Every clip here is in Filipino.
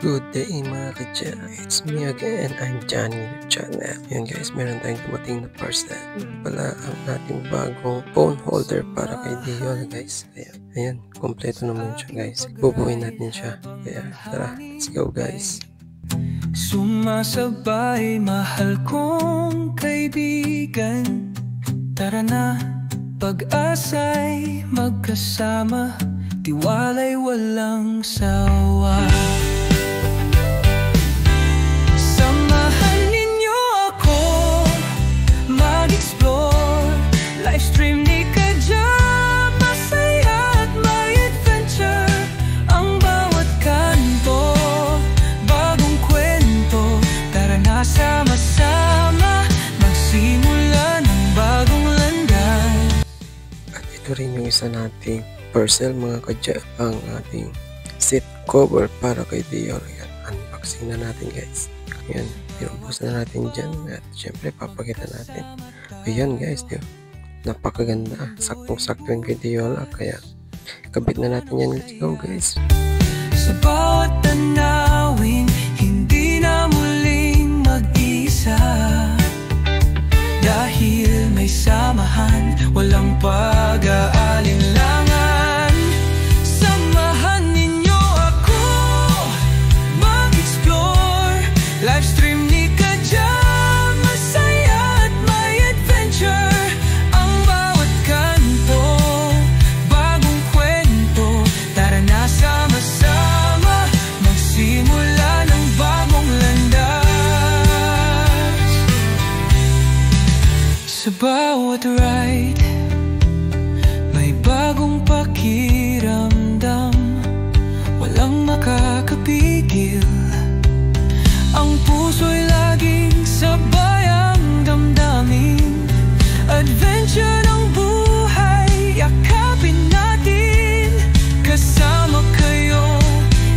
Good day mga kadya, it's me again, I'm Johnny Channel. Ayan guys, meron tayong dumating na parcel. Pala ang ating bagong phone holder para kay Dion guys. Ayan, kompleto naman siya guys. Bubuin natin siya. Kaya tara, let's go guys. Sumasabay, mahal kong kaibigan. Tara na, pag-asa'y magkasama. Tiwala'y walang sawa. Samahan ninyo ako mag-explore. Livestream ni Kadya, masaya at may adventure. Ang bawat kanto, bagong kwento. Tara na sama-sama, magsimula ng bagong landas. At ito rin yung isa nating parcel mga kadya, ang ating seat cover para kay Dion. Ayan, unboxing na natin guys. Ayan, pinubos na natin dyan at syempre papakita natin. Ayan guys, napakaganda, saktong-sakto yung kay Dion. Kaya kabit na natin yan. Let's go guys. Sa bawat tanawin, hindi na muling mag-isa. Dahil may samahan, walang pag-aalinlangan. Samahan ninyo ako mag-explore. Livestream ni Kadya, masaya at may adventure. Ang bawat kanto, bagong kwento. Tara na sama-sama, magsimula ng bagong landas. Sa bawat ride, may bagong pakiramdam. Walang makakapigil. Ang puso'y laging sabay ang damdamin. Adventure ng buhay, yakapin natin. Kasama kayo,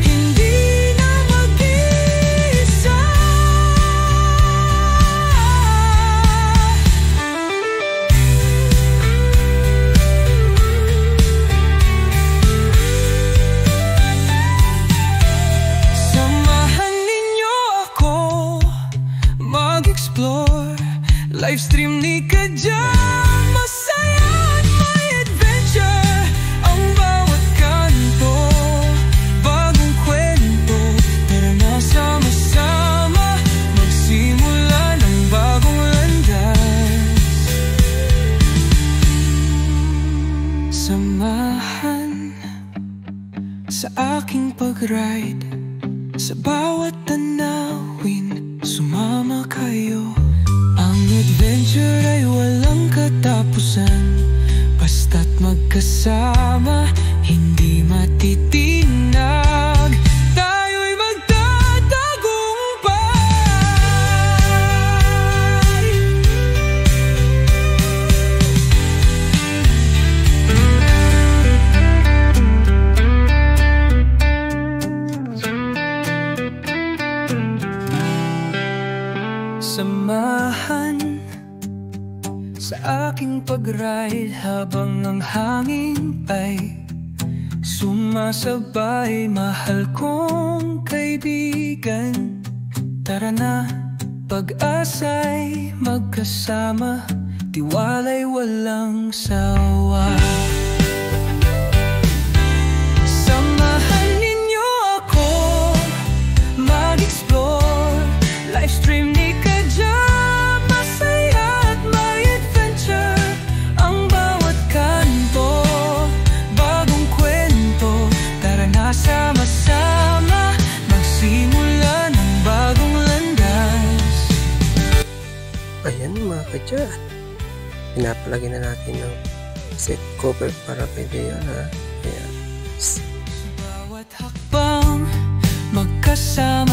hindi na mag-isa. Samahan ninyo ako mag-explore. Livestream ni Kadya, masaya at may adventure. Ang bawat kanto, bagong kwento. Tara na sama-sama, magsimula ng bagong landas. Samahan sa aking pag-ride. Sa bawat tanawin, sumama kayo. Ang adventure ay walang katapusan. Basta't magkasama, hindi matitinag. Tayo'y magtatagumpay. Samahan sa aking pag-ride habang ang hangin ay sumasabay, mahal kong kaibigan. Tara na, pag-asa'y magkasama. Tiwala'y walang sawa. Samahan ninyo ako mag-explore. Livestream ni Kadya, masaya at may adventure. Ang bawat kanto, bagong kwento. Tara na sama-sama, magsimula ng bagong landas. Ayan mga kadya, pinapalagay na natin ng seat cover para kay Dion ha. Ayan. Bawat hakbang, magkasama.